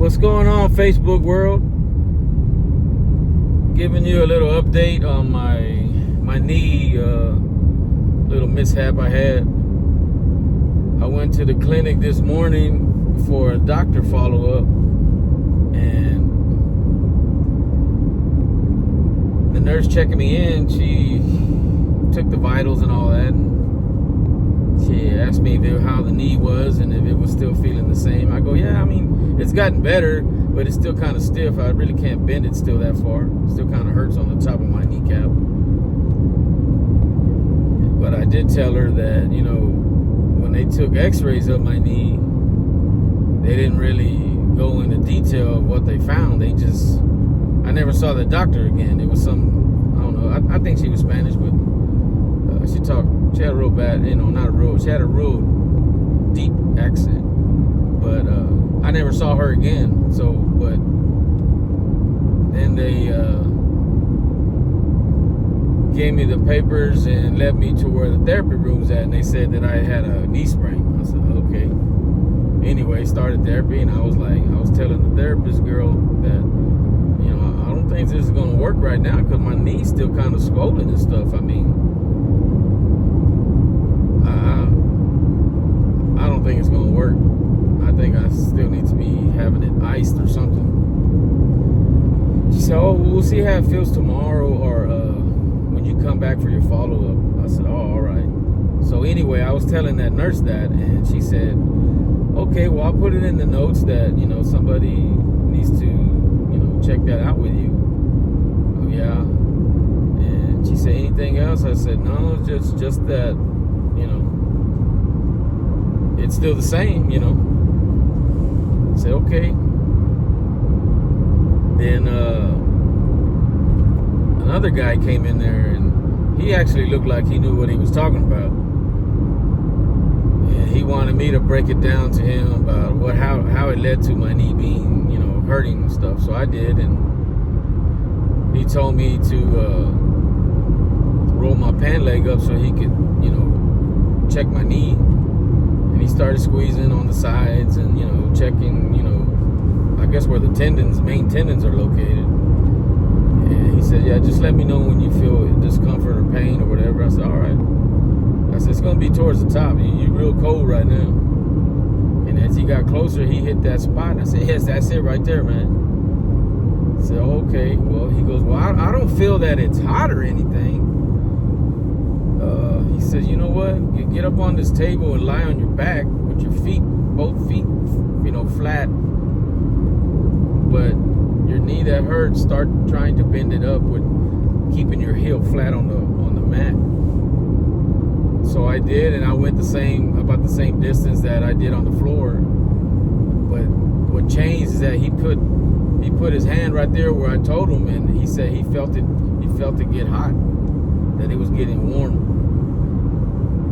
What's going on, Facebook world? Giving you a little update on my knee little mishap I had. I went to the clinic this morning for a doctor follow-up, and the nurse checking me in, she took the vitals and all that, and she asked me how the knee was and if it was still feeling the same. I go, yeah, I mean, it's gotten better, but it's still kind of stiff. I really can't bend it still that far. It still kind of hurts on the top of my kneecap. But I did tell her that, you know, when they took x-rays of my knee, they didn't really go into detail of what they found. They just, I never saw the doctor again. It was some, I don't know, I think she was Spanish, but she had a real bad, you know, she had a real deep accent. But I never saw her again. So, but then they gave me the papers and led me to where the therapy room's at, and they said that I had a knee sprain. I said, okay. Anyway, started therapy, and I was telling the therapist girl that, you know, I don't think this is going to work right now because my knee's still kind of swollen and stuff. I mean, I don't think it's going to work. I think I still need to be having it iced or something. She said, oh, we'll see how it feels tomorrow or when you come back for your follow-up. I said, oh, all right. So anyway, I was telling that nurse that, and she said, okay, well, I'll put it in the notes that, you know, somebody needs to, you know, check that out with you. Oh, yeah. And she said, anything else? I said, no, just that, you know, it's still the same, you know. I said, okay. Then another guy came in there, and he actually looked like he knew what he was talking about. And he wanted me to break it down to him about how it led to my knee being, you know, hurting and stuff. So I did, and he told me to roll my pant leg up so he could, you know, check my knee. And he started squeezing on the sides and, you know, checking, you know, I guess where the main tendons are located. And he said, yeah, just let me know when you feel discomfort or pain or whatever. I said, all right. I said, it's going to be towards the top. You're real cold right now. And as he got closer, he hit that spot. And I said, yes, that's it right there, man. I said, oh, okay. Well, he goes, well, I don't feel that it's hot or anything. He says, you know what? You get up on this table and lie on your back with your feet, both feet, you know, flat. But your knee that hurts, start trying to bend it up with keeping your heel flat on the mat. So I did, and I went about the same distance that I did on the floor. But what changed is that he put his hand right there where I told him, and he said he felt it get hot, that it was getting warm.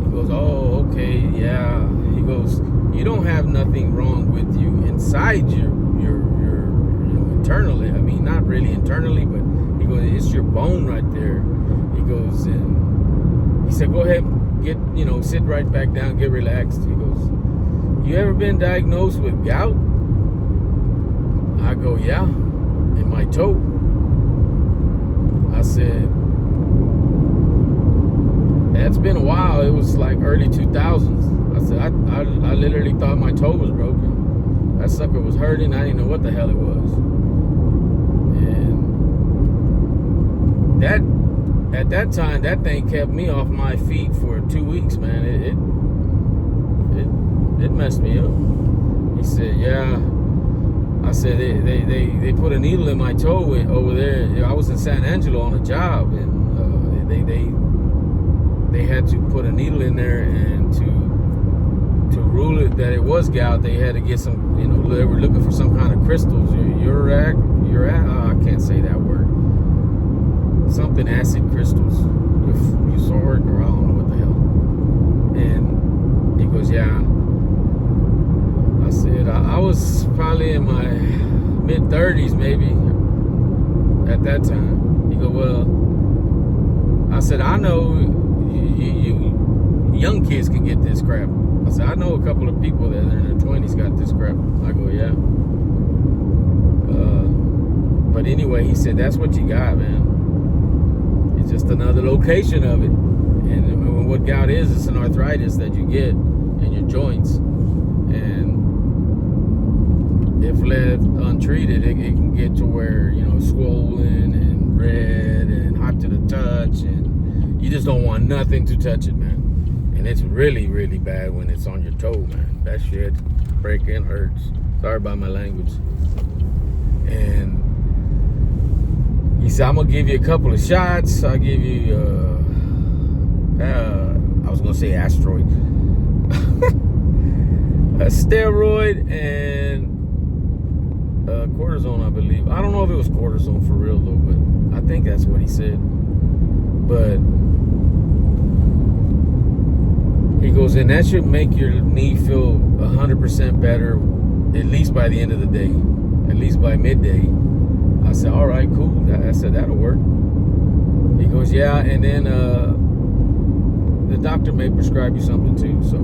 He goes, oh, okay, yeah. He goes, you don't have nothing wrong with you inside your you know, internally. I mean, not really internally, but he goes, it's your bone right there. He goes, and he said, go ahead, sit right back down, get relaxed. He goes, you ever been diagnosed with gout? I go, yeah, in my toe. I said, it's been a while. It was like early 2000s. I said, I literally thought my toe was broken. That sucker was hurting. I didn't know what the hell it was. And at that time, that thing kept me off my feet for 2 weeks, man. It messed me up. He said, yeah. I said, they put a needle in my toe over there. I was in San Angelo on a job, and they had to put a needle in there, and to rule it that it was gout, they had to get some, you know, they were looking for some kind of crystals. I can't say that word. Something acid crystals. Euphoric, or I don't know what the hell. And he goes, yeah. I said, I was probably in my mid-30s maybe at that time. He goes, well, I said, I know you young kids can get this crap. I said, I know a couple of people that are in their 20s got this crap. I go, yeah. But anyway, he said, that's what you got, man. It's just another location of it. And what gout is, it's an arthritis that you get in your joints. And if left untreated, it can get to where, you know, swollen and red and hot to the touch. And you just don't want nothing to touch it, man. And it's really, really bad when it's on your toe, man. That shit breaking hurts. Sorry about my language. And he said, I'm going to give you a couple of shots. I'll give you, I was going to say asteroid. A steroid and cortisone, I believe. I don't know if it was cortisone for real, though, but I think that's what he said. But he goes, and that should make your knee feel 100% better, at least by the end of the day, at least by midday. I said, all right, cool. I said, that'll work. He goes, yeah, and then the doctor may prescribe you something too. So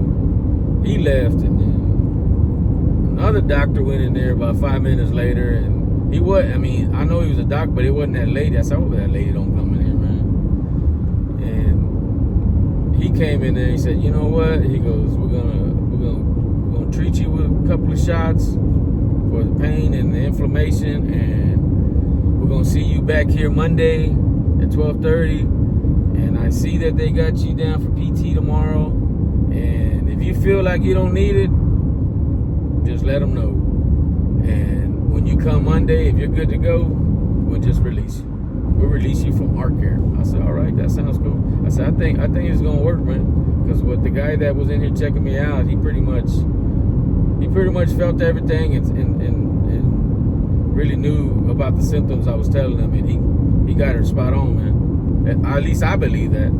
he left, and then another doctor went in there about 5 minutes later, and he was, I mean, I know he was a doctor, but it wasn't that lady. I said, oh, that lady don't come in here, man. And he came in there, he said, you know what? He goes, we're gonna treat you with a couple of shots for the pain and the inflammation, and we're gonna see you back here Monday at 12:30. And I see that they got you down for PT tomorrow. And if you feel like you don't need it, just let them know. And when you come Monday, if you're good to go, we'll just release you. We'll release you from our care. I said, all right, that sounds cool. I said, I think it's gonna work, man. Because with the guy that was in here checking me out, he pretty much felt everything and really knew about the symptoms I was telling him, and he got her spot on, man. At least I believe that.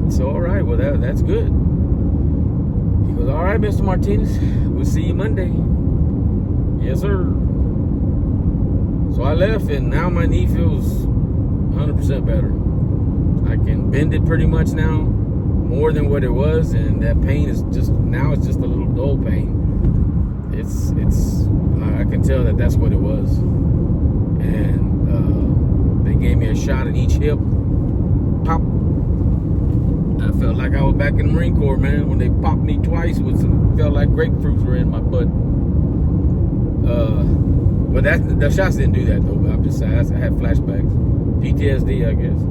So, all right, well, that's good. He goes, all right, Mr. Martinez, we'll see you Monday. Yes, sir. So I left, and now my knee feels 100% better. I can bend it pretty much now, more than what it was, and that pain is just, now it's just a little dull pain. I can tell that that's what it was. And they gave me a shot in each hip. Pop. I felt like I was back in the Marine Corps, man, when they popped me twice with felt like grapefruits were in my butt. But the shots didn't do that, though. But I'm just saying, I had flashbacks. PTSD, I guess.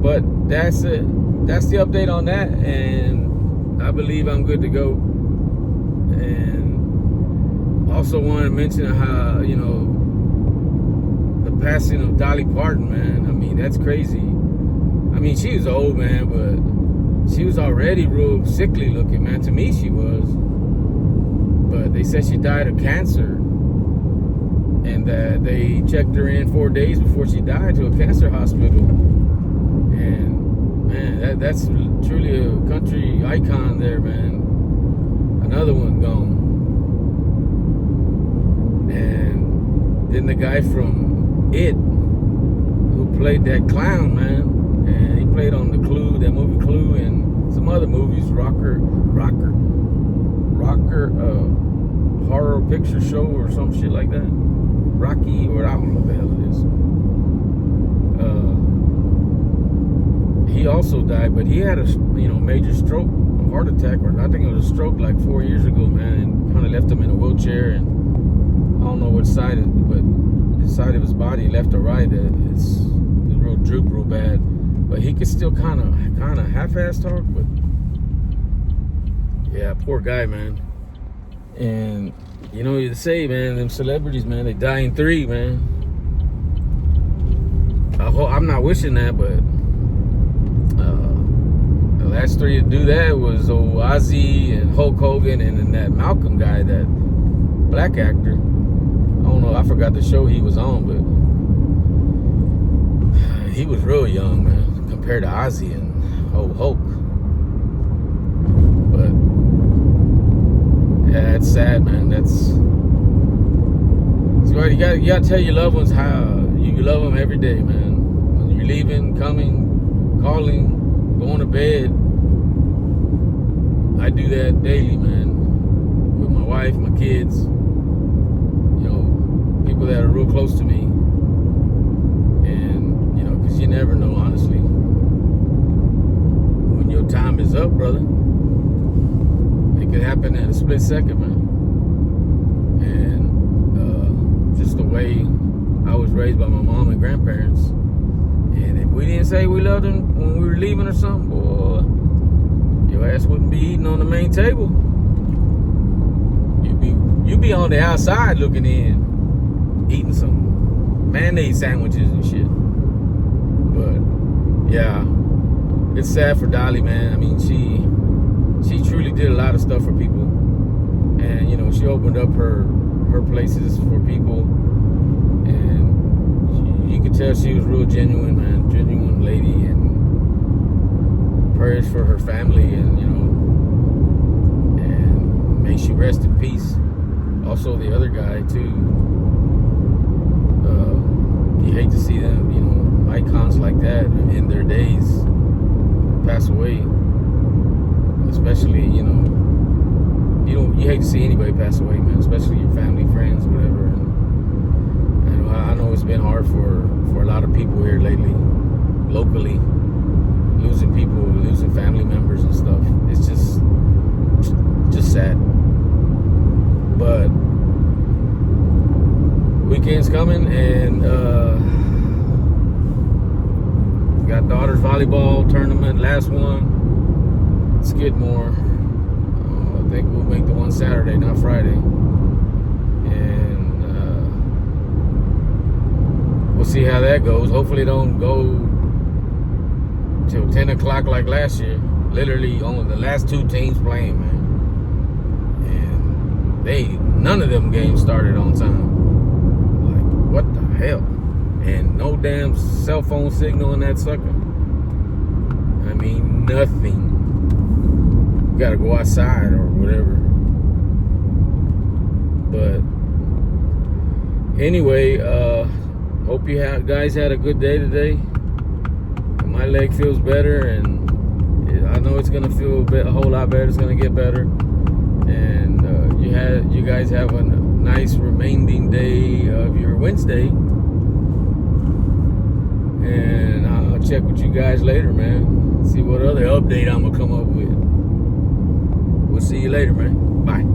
But that's it. That's the update on that, and I believe I'm good to go. And also want to mention how, you know, the passing of Dolly Parton, man. I mean, that's crazy. I mean, she was old, man, but she was already real sickly looking, man. To me, she was. But they said she died of cancer, and that they checked her in 4 days before she died to a cancer hospital. And man, that's truly a country icon there, man. Another one gone. And then the guy from It, who played that clown, man, and he played on the Clue, that movie Clue, and some other movies, Rocker, horror picture show or some shit like that. Rocky, or I don't know what the hell it is. He also died, but he had a major stroke, a heart attack, or I think it was a stroke like 4 years ago, man, and kind of left him in a wheelchair, and I don't know what side, but the side of his body, left or right, it's real droop, real bad. But he could still kind of half-ass talk, but yeah, poor guy, man. And you know, you say, man, them celebrities, man, they die in 3, man. I'm not wishing that, but the last 3 to do that was old Ozzy and Hulk Hogan, and then that Malcolm guy, that black actor. I don't know, I forgot the show he was on, but he was real young, man, compared to Ozzy and old Hulk. But yeah, it's sad, man. So you gotta tell your loved ones how you love them every day, man. When you're leaving, coming, calling, going to bed. I do that daily, man, with my wife. wife, my kids, people that are real close to me. And, because you never know, honestly. When your time is up, brother, it could happen in a split second, man. And just the way I was raised by my mom and grandparents. And if we didn't say we loved them when we were leaving or something, boy, your ass wouldn't be eating on the main table. You'd be on the outside looking in, eating some mayonnaise sandwiches and shit. But yeah, it's sad for Dolly, man. I mean, she truly did a lot of stuff for people, and she opened up her places for people, and you could tell she was real genuine, man, genuine lady, and prayers for her family, and and may she rest in peace. Also, the other guy too. You hate to see them, icons like that in their days pass away. Especially, you hate to see anybody pass away, man. Especially your family, friends, whatever. And I know it's been hard for a lot of people here lately, locally, losing people, losing family members and stuff. It's just sad. But weekend's coming, and got daughter's volleyball tournament, last one, Skidmore. I think we'll make the one Saturday, not Friday. And we'll see how that goes. Hopefully it don't go till 10 o'clock like last year. Literally only the last two teams playing, man. And none of them games started on time. What the hell? And no damn cell phone signal in that sucker. I mean, nothing. You gotta go outside or whatever. But anyway, hope you guys had a good day today. My leg feels better, and I know it's gonna feel a whole lot better. It's gonna get better. And you guys have a nice remaining day of your Wednesday, and I'll check with you guys later, man. See what other update I'm gonna come up with. We'll see you later, man. Bye.